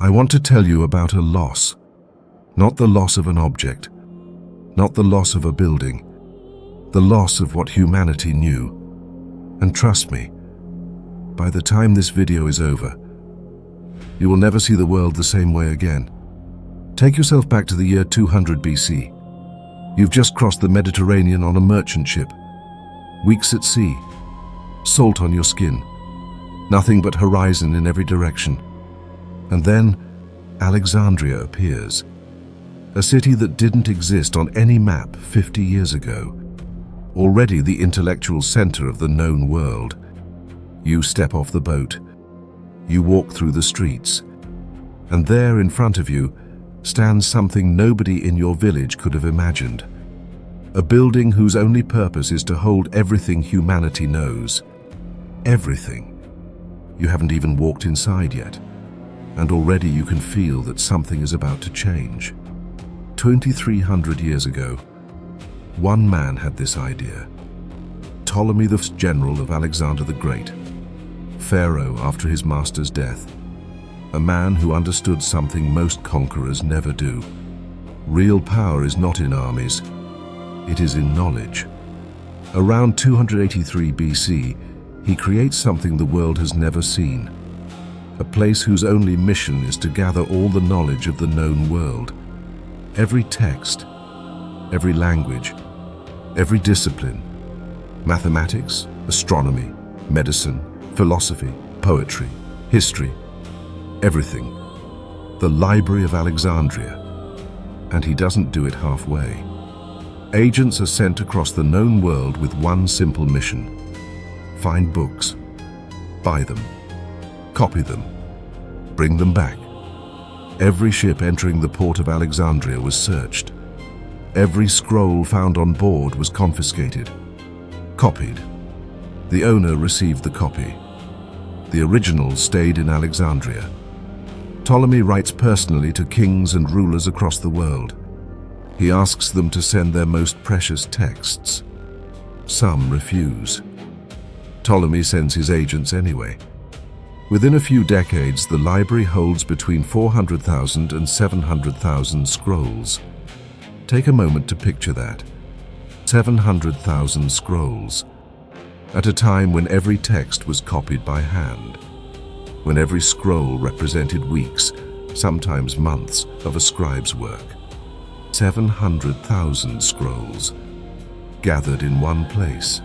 I want to tell you about a loss. Not the loss of an object, not the loss of a building, the loss of what humanity knew. And trust me, by the time this video is over, you will never see the world the same way again. Take yourself back to the year 200 BC. You've just crossed the Mediterranean on a merchant ship. Weeks at sea, salt on your skin, nothing but horizon in every direction. And then Alexandria appears, a city that didn't exist on any map 50 years ago, already the intellectual center of the known world. You step off the boat, you walk through the streets, and there in front of you stands something nobody in your village could have imagined. A building whose only purpose is to hold everything humanity knows. Everything. You haven't even walked inside yet, and already you can feel that something is about to change. 2,300 years ago, one man had this idea. Ptolemy I, general of Alexander the Great, pharaoh after his master's death, a man who understood something most conquerors never do. Real power is not in armies, it is in knowledge. Around 283 BC, he creates something the world has never seen. A place whose only mission is to gather all the knowledge of the known world. Every text, every language, every discipline, mathematics, astronomy, medicine, philosophy, poetry, history, everything. The Library of Alexandria. And he doesn't do it halfway. Agents are sent across the known world with one simple mission. Find books, buy them, copy them, bring them back. Every ship entering the port of Alexandria was searched. Every scroll found on board was confiscated, copied. The owner received the copy. The original stayed in Alexandria. Ptolemy writes personally to kings and rulers across the world. He asks them to send their most precious texts. Some refuse. Ptolemy sends his agents anyway. Within a few decades, the library holds between 400,000 and 700,000 scrolls. Take a moment to picture that. 700,000 scrolls. At a time when every text was copied by hand. When every scroll represented weeks, sometimes months, of a scribe's work. 700,000 scrolls, gathered in one place.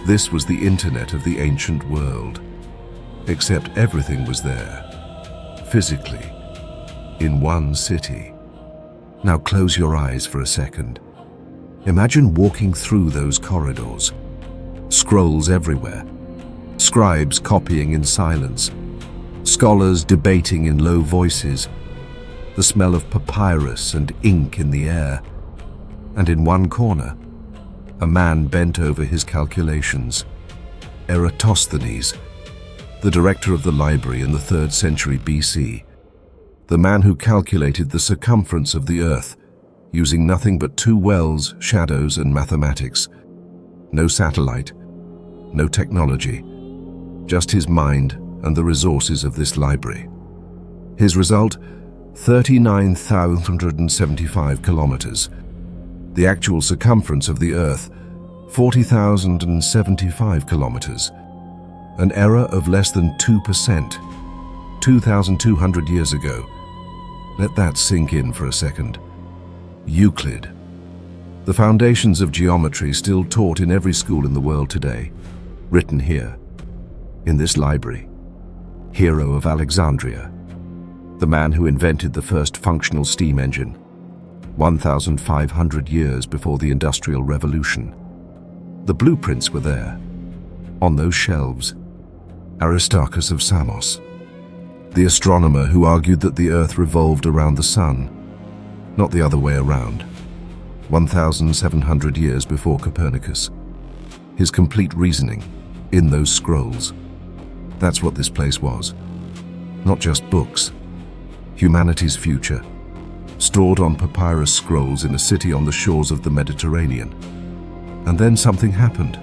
This was the internet of the ancient world. Except everything was there, physically, in one city. Now close your eyes for a second. Imagine walking through those corridors. Scrolls everywhere, scribes copying in silence, scholars debating in low voices, the smell of papyrus and ink in the air. And in one corner, a man bent over his calculations. Eratosthenes, the director of the library in the 3rd century BC, the man who calculated the circumference of the earth using nothing but 2 wells, shadows, and mathematics. No satellite, no technology, just his mind and the resources of this library. His result, 39,175 kilometers. The actual circumference of the earth, 40,075 kilometers. An error of less than 2%, 2,200 years ago. Let that sink in for a second. Euclid. The foundations of geometry still taught in every school in the world today. Written here, in this library. Hero of Alexandria. The man who invented the first functional steam engine. 1,500 years before the Industrial Revolution. The blueprints were there. On those shelves, Aristarchus of Samos, the astronomer who argued that the Earth revolved around the Sun, not the other way around, 1,700 years before Copernicus. His complete reasoning, in those scrolls. That's what this place was. Not just books. Humanity's future, stored on papyrus scrolls in a city on the shores of the Mediterranean. And then something happened.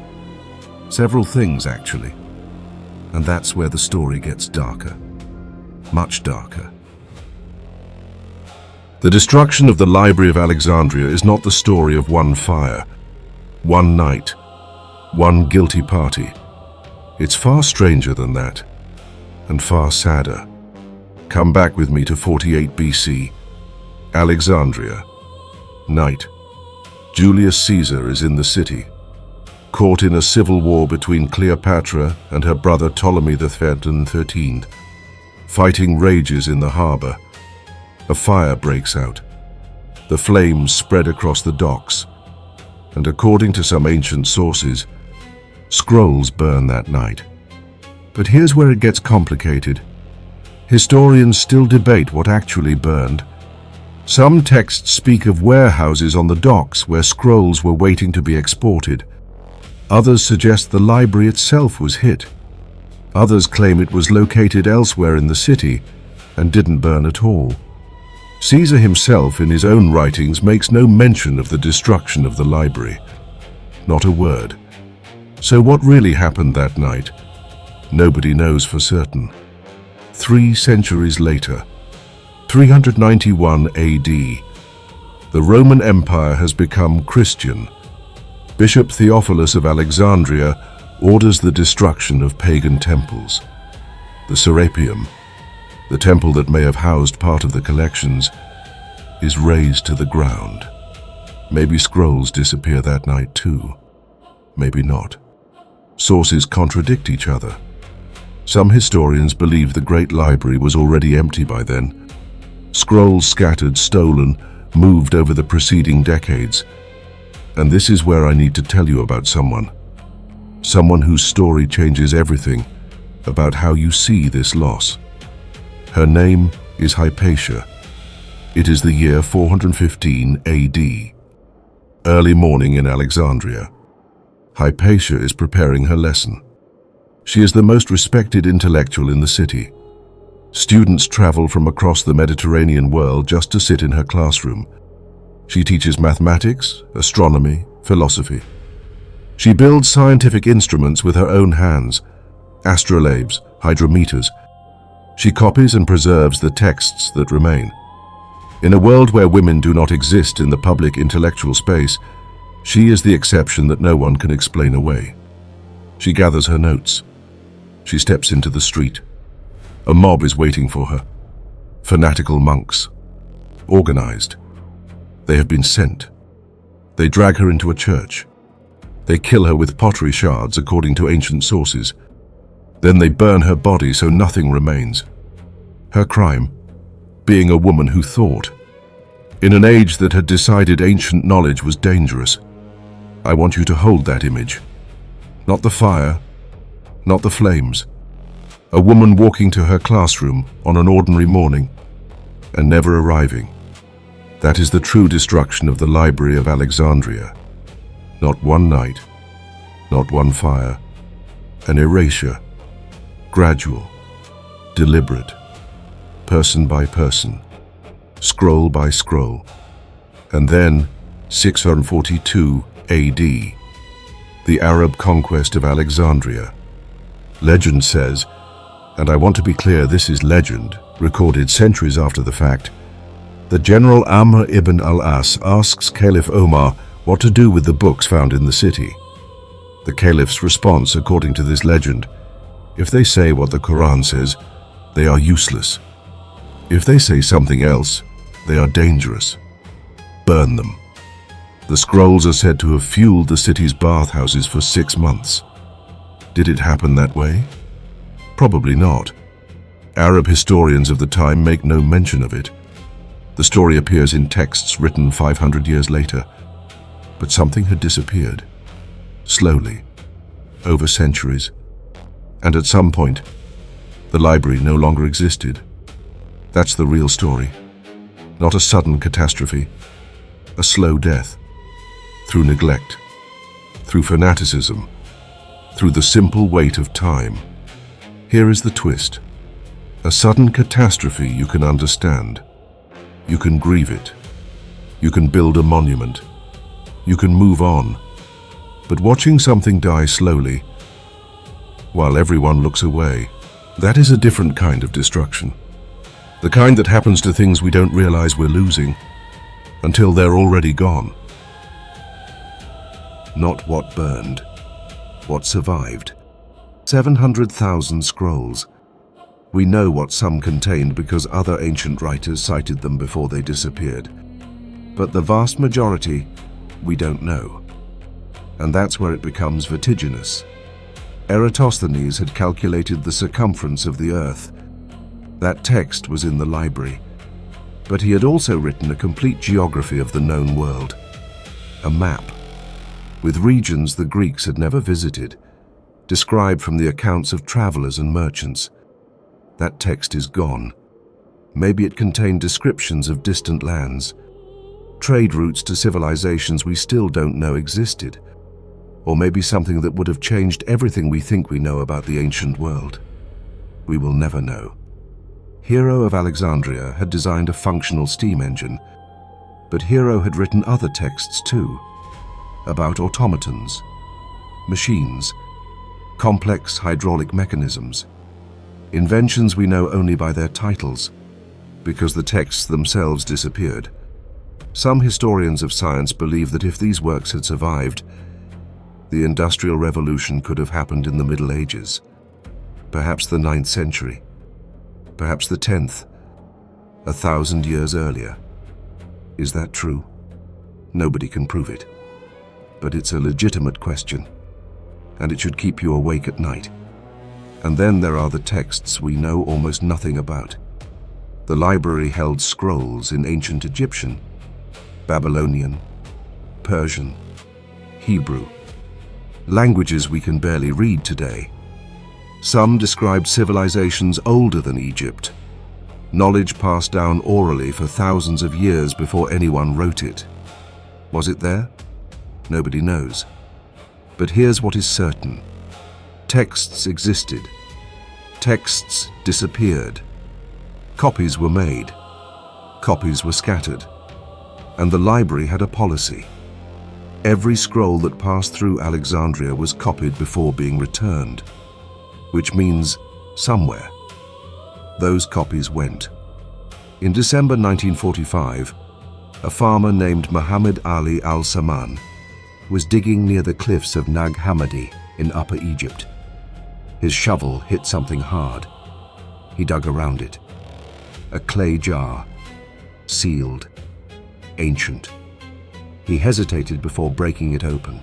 Several things, actually. And that's where the story gets darker. Much darker. The destruction of the Library of Alexandria is not the story of one fire, one night, one guilty party. It's far stranger than that, and far sadder. Come back with me to 48 BC, Alexandria. Night. Julius Caesar is in the city, caught in a civil war between Cleopatra and her brother Ptolemy I. Fighting rages in the harbor. A fire breaks out. The flames spread across the docks, and according to some ancient sources, scrolls burn that night. But here's where it gets complicated. Historians still debate what actually burned. Some texts speak of warehouses on the docks where scrolls were waiting to be exported. Others suggest the library itself was hit. Others claim it was located elsewhere in the city and didn't burn at all. Caesar himself, in his own writings, makes no mention of the destruction of the library. Not a word. So what really happened that night? Nobody knows for certain. 3 centuries later, 391 AD, the Roman Empire has become Christian. Bishop Theophilus of Alexandria orders the destruction of pagan temples. The Serapeum, the temple that may have housed part of the collections, is razed to the ground. Maybe scrolls disappear that night too. Maybe not. Sources contradict each other. Some historians believe the Great Library was already empty by then. Scrolls scattered, stolen, moved over the preceding decades. And this is where I need to tell you about someone. Someone whose story changes everything about how you see this loss. Her name is Hypatia. It is the year 415 AD. Early morning in Alexandria. Hypatia is preparing her lesson. She is the most respected intellectual in the city. Students travel from across the Mediterranean world just to sit in her classroom. She teaches mathematics, astronomy, philosophy. She builds scientific instruments with her own hands, astrolabes, hydrometers. She copies and preserves the texts that remain. In a world where women do not exist in the public intellectual space, she is the exception that no one can explain away. She gathers her notes. She steps into the street. A mob is waiting for her. Fanatical monks. Organized. They have been sent. They drag her into a church. They kill her with pottery shards according to ancient sources. Then they burn her body so nothing remains. Her crime? Being a woman who thought. In an age that had decided ancient knowledge was dangerous. I want you to hold that image. Not the fire, not the flames. A woman walking to her classroom on an ordinary morning and never arriving. That is the true destruction of the Library of Alexandria. Not one night, not one fire. An erasure, gradual, deliberate, person by person, scroll by scroll. And then, 642 AD, the Arab conquest of Alexandria. Legend says, and I want to be clear, this is legend, recorded centuries after the fact, that General Amr ibn al-As asks Caliph Omar what to do with the books found in the city. The Caliph's response, according to this legend, if they say what the Quran says, they are useless. If they say something else, they are dangerous. Burn them. The scrolls are said to have fueled the city's bathhouses for 6 months. Did it happen that way? Probably not. Arab historians of the time make no mention of it. The story appears in texts written 500 years later. But something had disappeared. Slowly. Over centuries. And at some point, the library no longer existed. That's the real story. Not a sudden catastrophe. A slow death. Through neglect. Through fanaticism. Through the simple weight of time. Here is the twist. A sudden catastrophe you can understand. You can grieve it. You can build a monument. You can move on. But watching something die slowly, while everyone looks away, that is a different kind of destruction. The kind that happens to things we don't realize we're losing until they're already gone. Not what burned, what survived. 700,000 scrolls. We know what some contained because other ancient writers cited them before they disappeared. But the vast majority, we don't know. And that's where it becomes vertiginous. Eratosthenes had calculated the circumference of the Earth. That text was in the library. But he had also written a complete geography of the known world. A map, with regions the Greeks had never visited, described from the accounts of travelers and merchants. That text is gone. Maybe it contained descriptions of distant lands, trade routes to civilizations we still don't know existed, or maybe something that would have changed everything we think we know about the ancient world. We will never know. Hero of Alexandria had designed a functional steam engine, but Hero had written other texts too, about automatons, machines, complex hydraulic mechanisms, inventions we know only by their titles, because the texts themselves disappeared. Some historians of science believe that if these works had survived, the Industrial Revolution could have happened in the Middle Ages, perhaps the 9th century, perhaps the 10th, 1,000 years earlier. Is that true? Nobody can prove it. But it's a legitimate question, and it should keep you awake at night. And then there are the texts we know almost nothing about. The library held scrolls in ancient Egyptian, Babylonian, Persian, Hebrew, languages we can barely read today. Some described civilizations older than Egypt, knowledge passed down orally for thousands of years before anyone wrote it. Was it there? Nobody knows. But here's what is certain. Texts existed. Texts disappeared. Copies were made. Copies were scattered. And the library had a policy. Every scroll that passed through Alexandria was copied before being returned, which means somewhere those copies went. In December 1945, a farmer named Muhammad Ali al-Saman was digging near the cliffs of Nag Hammadi in Upper Egypt. His shovel hit something hard. He dug around it. A clay jar, sealed, ancient. He hesitated before breaking it open.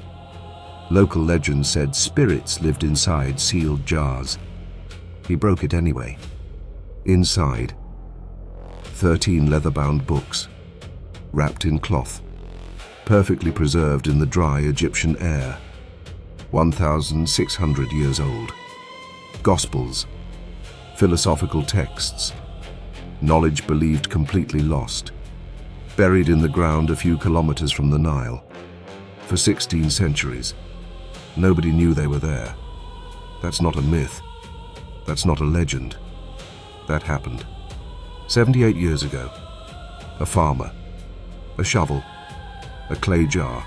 Local legends said spirits lived inside sealed jars. He broke it anyway. Inside, 13 leather-bound books, wrapped in cloth, perfectly preserved in the dry Egyptian air, 1,600 years old. Gospels, philosophical texts, knowledge believed completely lost, buried in the ground a few kilometers from the Nile. For 16 centuries, nobody knew they were there. That's not a myth. That's not a legend. That happened. 78 years ago. A farmer, a shovel, a clay jar,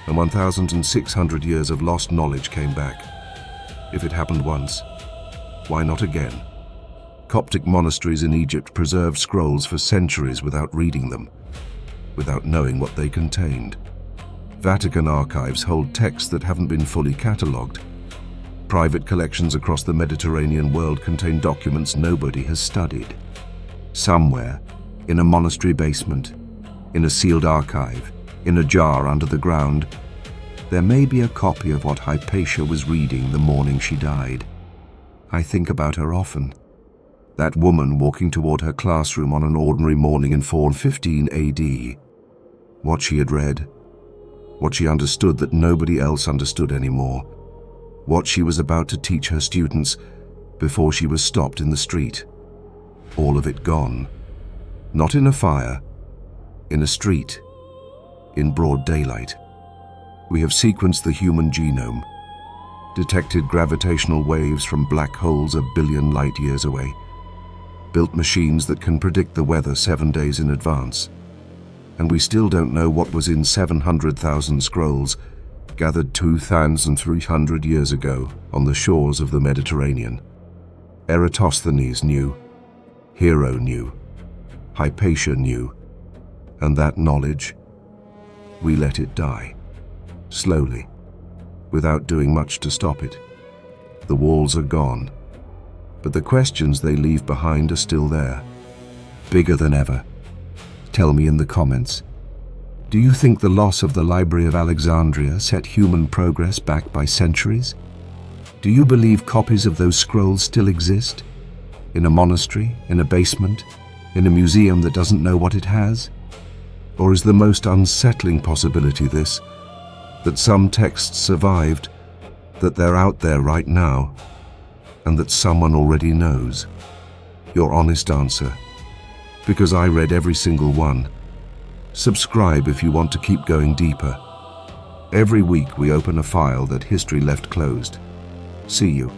and 1,600 years of lost knowledge came back. If it happened once, why not again? Coptic monasteries in Egypt preserved scrolls for centuries without reading them, without knowing what they contained. Vatican archives hold texts that haven't been fully catalogued. Private collections across the Mediterranean world contain documents nobody has studied. Somewhere, in a monastery basement, in a sealed archive, in a jar under the ground, there may be a copy of what Hypatia was reading the morning she died. I think about her often. That woman walking toward her classroom on an ordinary morning in 415 AD. What she had read, what she understood that nobody else understood anymore, what she was about to teach her students before she was stopped in the street. All of it gone. Not in a fire, in a street, in broad daylight. We have sequenced the human genome, detected gravitational waves from black holes a billion light years away, built machines that can predict the weather 7 days in advance. And we still don't know what was in 700,000 scrolls gathered 2,300 years ago on the shores of the Mediterranean. Eratosthenes knew. Hero knew. Hypatia knew. And that knowledge, we let it die. Slowly, without doing much to stop it. The walls are gone, but the questions they leave behind are still there, bigger than ever. Tell me in the comments, do you think the loss of the Library of Alexandria set human progress back by centuries? Do you believe copies of those scrolls still exist? In a monastery, in a basement, in a museum that doesn't know what it has? Or is the most unsettling possibility this, that some texts survived, that they're out there right now, and that someone already knows? Your honest answer, because I read every single one. Subscribe if you want to keep going deeper. Every week we open a file that history left closed. See you.